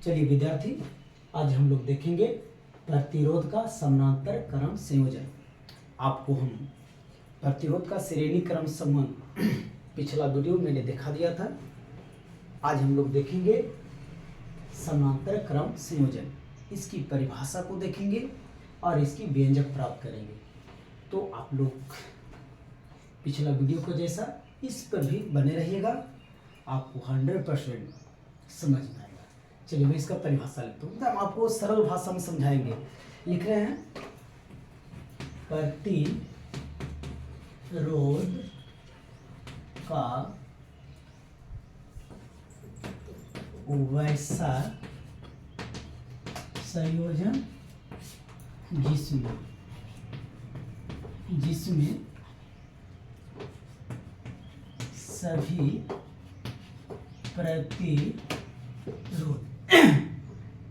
चलिए विद्यार्थी, आज हम लोग देखेंगे प्रतिरोध का समानांतर क्रम संयोजन। आपको हम प्रतिरोध का श्रेणी क्रम संबंध पिछला वीडियो मैंने दिखा दिया था। आज हम लोग देखेंगे समानांतर क्रम संयोजन, इसकी परिभाषा को देखेंगे और इसकी व्यंजक प्राप्त करेंगे। तो आप लोग पिछला वीडियो को जैसा इस पर भी बने रहिएगा, आपको 100% समझ में आएगा। चलिए मैं इसका परिभाषा लिखता हूँ, हम आपको सरल भाषा में समझाएंगे। लिख रहे हैं प्रतिरोध का वैसा संयोजन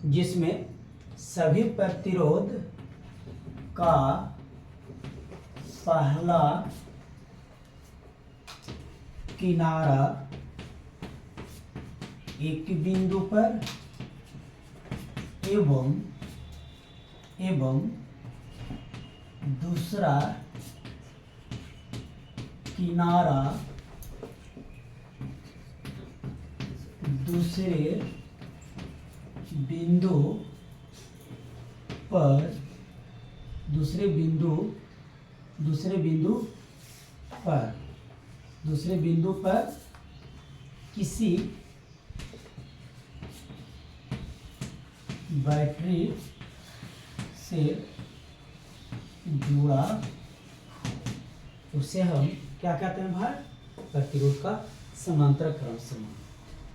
जिसमें सभी प्रतिरोध का पहला किनारा एक बिंदु पर एवं दूसरा किनारा दूसरे बिंदु पर किसी बैटरी से जुड़ा, उसे हम क्या कहते हैं भाई? प्रतिरोध का समांतर क्रम संबंध।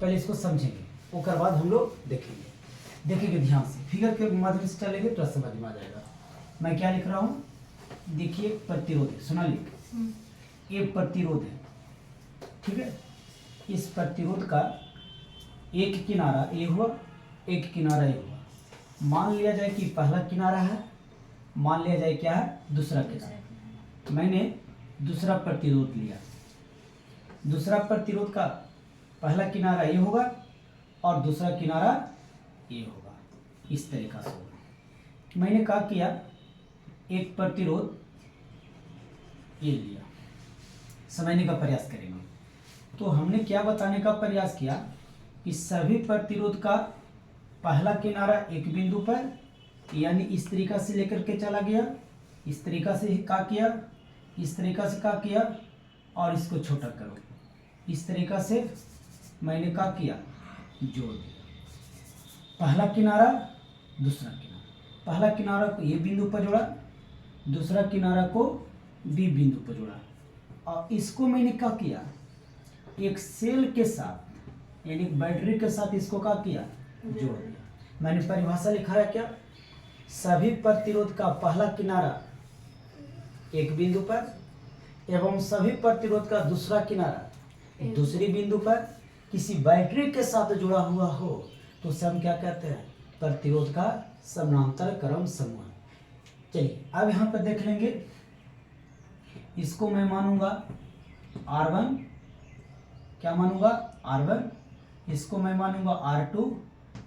पहले इसको समझेंगे, उसके बाद हम लोग देखेंगे ध्यान से। फिगर के माध्यम से चलेंगे तो समझ में आ जाएगा। मैं क्या लिख रहा हूँ, देखिए प्रतिरोध है, सोनाली, ये प्रतिरोध है, ठीक है। इस प्रतिरोध का एक किनारा ए हुआ, एक किनारा ए हुआ। मान लिया जाए कि पहला किनारा है, मान लिया जाए क्या है, दूसरा किनारा। मैंने दूसरा प्रतिरोध लिया, दूसरा प्रतिरोध का पहला किनारा ये होगा और दूसरा किनारा ये होगा। इस तरीका से होगा। मैंने क्या किया, एक प्रतिरोध ये लिया, समझने का प्रयास करेंगे। तो हमने क्या बताने का प्रयास किया कि सभी प्रतिरोध का पहला किनारा एक बिंदु पर, यानी इस तरीका से लेकर के चला गया, इस तरीका से क्या किया, इस तरीका से क्या किया, और इसको छोटा करो, इस तरीका से मैंने क्या किया, जोड़ दिया। पहला किनारा दूसरा किनारा, पहला किनारा को ए बिंदु पर जोड़ा, दूसरा किनारा को बी बिंदु पर जोड़ा, और इसको मैंने क्या किया, एक सेल के साथ यानी बैटरी के साथ इसको क्या किया, जोड़ दिया। मैंने परिभाषा लिखा है क्या, सभी प्रतिरोध का पहला किनारा एक बिंदु पर एवं सभी प्रतिरोध का दूसरा किनारा दूसरी बिंदु पर किसी बैटरी के साथ जुड़ा हुआ हो तो उसे हम क्या कहते हैं, प्रतिरोध का समानांतर क्रम संबंध। चलिए अब यहाँ पर देख लेंगे, इसको मैं मानूंगा R1, क्या मानूंगा, R1, इसको मैं मानूंगा R2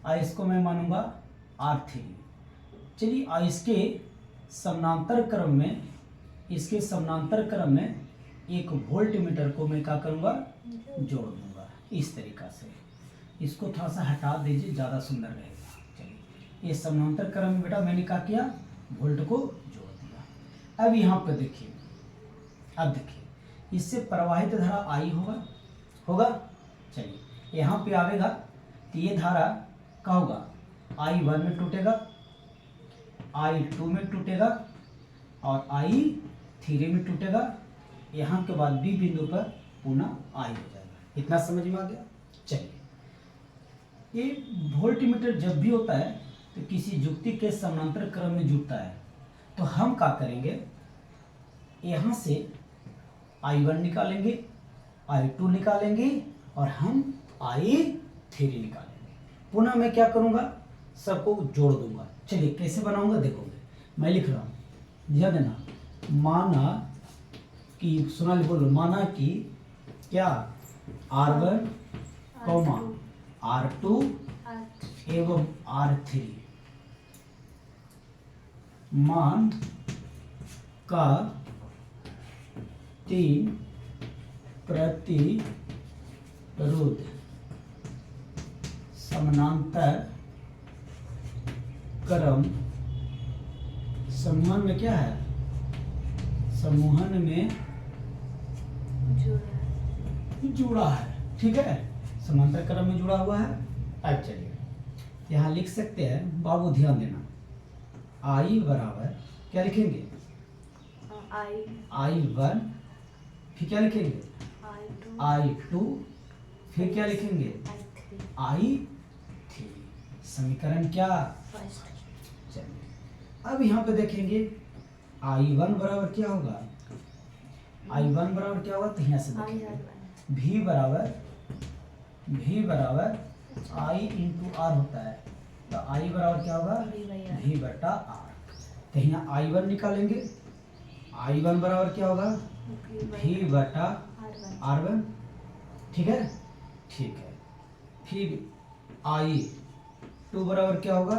और इसको मैं मानूंगा R3। चलिए और इसके समानांतर क्रम में एक वोल्ट मीटर को मैं क्या करूंगा, जोड़ दूंगा इस तरीका से। इसको थोड़ा सा हटा दीजिए, ज़्यादा सुंदर रहेगा। चलिए ये समानांतर क्रम में बेटा मैंने क्या किया, वोल्ट को जोड़ दिया। अब यहाँ पर देखिए, अब देखिए इससे प्रवाहित धारा आई होगा। चलिए यहाँ पे आवेगा तो ये धारा क्या होगा, I1 में टूटेगा, I2 में टूटेगा और I3 में टूटेगा। यहाँ के बाद बी बिंदु पर पुनः I हो जाएगा। इतना समझ में आ गया। चलिए ये वोल्ट मीटर जब भी होता है तो किसी युक्ति के समानांतर क्रम में जुड़ता है, तो हम क्या करेंगे, यहाँ से I1 निकालेंगे, I2 निकालेंगे और हम I3 निकालेंगे। पुनः मैं क्या करूँगा, सबको जोड़ दूंगा। चलिए कैसे बनाऊंगा देखोगे। मैं लिख रहा हूँ, ध्यान देना, माना कि, सोनाली बोलो, माना कि क्या R1, R2 एवं R3 मान का 3 प्रतिरोध समानांतर क्रम समूहन में क्या है, समूहन में जुड़ा है। ठीक है, समांतर क्रम में जुड़ा हुआ है। अब चलिए यहाँ लिख सकते हैं, बाबू ध्यान देना, I बराबर क्या लिखेंगे, I1, फिर क्या लिखेंगे I2, फिर क्या लिखेंगे I3। समीकरण क्या, चलिए अब यहाँ पे देखेंगे I1 बराबर क्या होगा, I1 बराबर क्या होगा, तो यहाँ से देखेंगे V बराबर I इंटू R होता है, तो I बराबर क्या होगा V बटा R। तो यहाँ I1 निकालेंगे, I1 बराबर क्या होगा V बटा R1। ठीक है, ठीक है। फिर I2 बराबर क्या होगा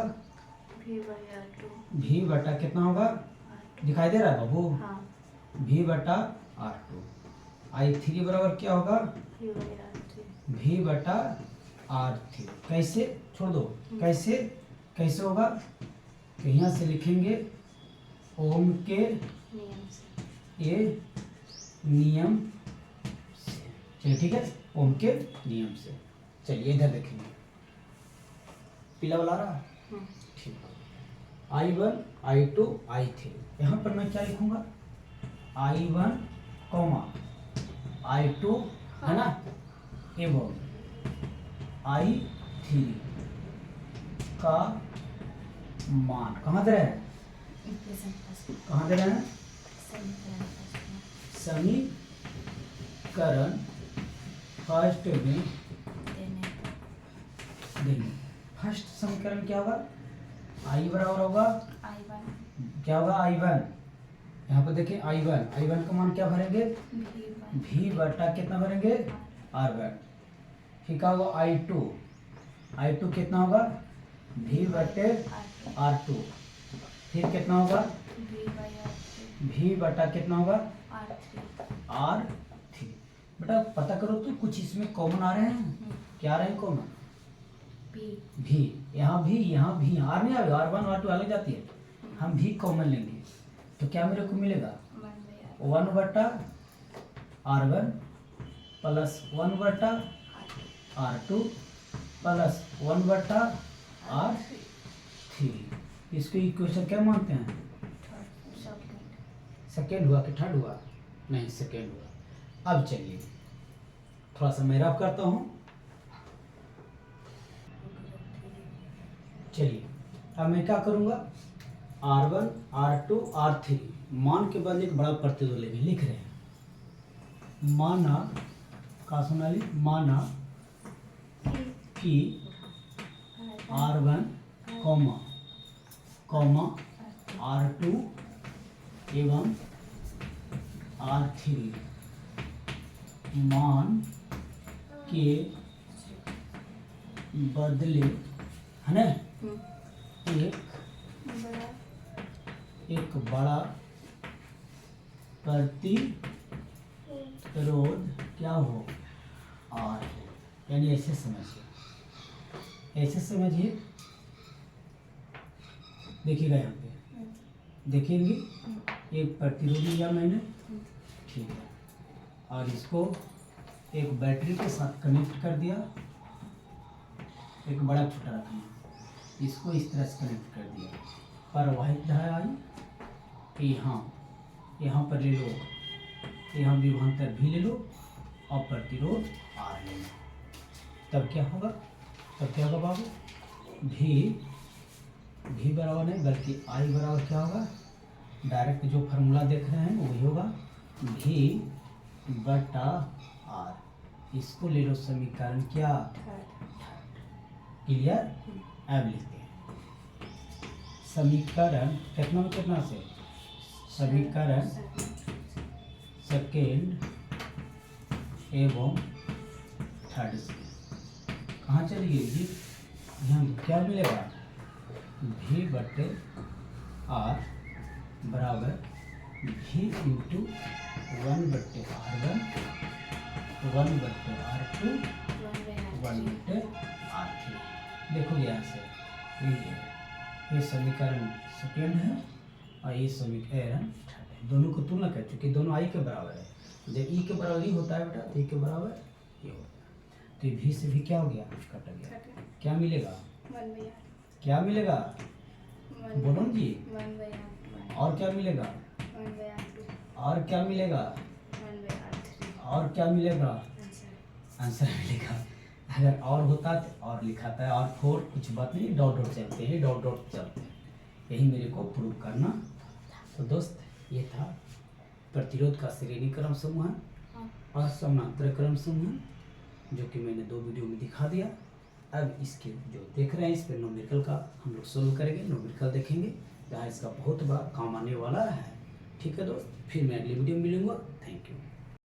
V बटा कितना होगा, दिखाई दे रहा है बाबू, V बटा R2। I3 बराबर क्या होगा V बटा R3। कैसे, छोड़ दो, कैसे कैसे होगा, तो यहाँ से लिखेंगे ओम के ये नियम से। चलिए ठीक है, ओम के नियम से। चलिए इधर देखेंगे, पीला वाला रहा, ठीक है। I1 I2 I3, यहाँ पर मैं क्या लिखूंगा I1 I2 है ना, एवं I3 का मान कहाँ दे रहे हैं, कहाँ दे रहे हैं, समीकरण फर्स्ट में देंगे। फर्स्ट समीकरण क्या होगा, I बराबर होगा क्या होगा I1, यहाँ पर देखिए I1 का मान क्या भरेंगे V बटा कितना भरेंगे R1। फिर क्या होगा I2 कितना होगा V बटे R2। फिर कितना होगा V बटा कितना होगा R3। बेटा पता करो तो कुछ इसमें कॉमन आ रहे हैं, क्या आ रहे हैं कॉमन, V, यहाँ भी R नहीं आएगा, R1 R2 अलग जाती है, हम V कॉमन लेंगे तो क्या मेरे को मिलेगा 1 बटा R1 प्लस 1 बटा R2 प्लस 1 बटा R3। इसको इक्वेशन क्या मानते हैं, सेकेंड हुआ कि थर्ड हुआ, नहीं सेकेंड हुआ। अब चलिए थोड़ा सा मैं रब करता हूँ, चलिए अब मैं क्या करूँगा R1 R2 R3 मान के बाद एक बड़ा प्रतिरोध लेंगे, लिख रहे हैं माना का सोनाली, माना कि R1 R2 एवं R3 मान के बदले है ना एक बड़ा प्रतिरोध क्या हो R, यानी ऐसे समझिए, ऐसे समझिए, देखिएगा यहाँ पे देखेंगे एक प्रतिरोध लिया मैंने, ठीक है, और इसको एक बैटरी के साथ कनेक्ट कर दिया, एक बड़ा छोटा रखना, इसको इस तरह से कनेक्ट कर दिया, प्रवाहित धारा आई, यहाँ पर ले लो, यहाँ विभवांतर भी ले लो और प्रतिरोध R ले लो, तब क्या होगा बाबू, V बराबर नहीं बल्कि I बराबर क्या होगा, डायरेक्ट जो फार्मूला देख रहे हैं वही होगा V बटा R। इसको ले लो समीकरण क्या, क्लियर। अब लिखते हैं समीकरण कितना में कितना से, समीकरण सेकेंड एवं थर्ड से कहाँ चली गई, ध्यान दो, क्या मिलेगा, V बटे R बराबर V into 1/R1 1/R2 1/R3। देखो यहाँ से ये समीकरण सेकेंड है और ये समीकरण थर्ड है। दोनों को तुलना कर चुके, दोनों आई के बराबर है। जब ई के बराबर ही होता है बेटा तो ई के बराबर ये होता है। तो ये भी से भी क्या हो गया, कट गया। क्या मिलेगा, क्या मिलेगा, बोलो जी। और क्या मिलेगा, और क्या मिलेगा, और क्या मिलेगा, आंसर मिलेगा। अगर और होता तो और लिखाता है, और फोर कुछ बात नहीं, डॉट डॉट चलते हैं, डॉट डॉट चलते हैं। यही मेरे को प्रूव करना। तो दोस्त ये था प्रतिरोध का श्रेणी क्रम समूह और समांतर क्रम समूह, जो कि मैंने 2 वीडियो में दिखा दिया। अब इसके जो देख रहे हैं इस पर न्यूमेरिकल का हम लोग सोल्व करेंगे, न्यूमेरिकल देखेंगे जहाँ इसका बहुत बड़ा काम आने वाला है। ठीक है दोस्त, फिर मैं अगली वीडियो में मिलूंगा। Thank you.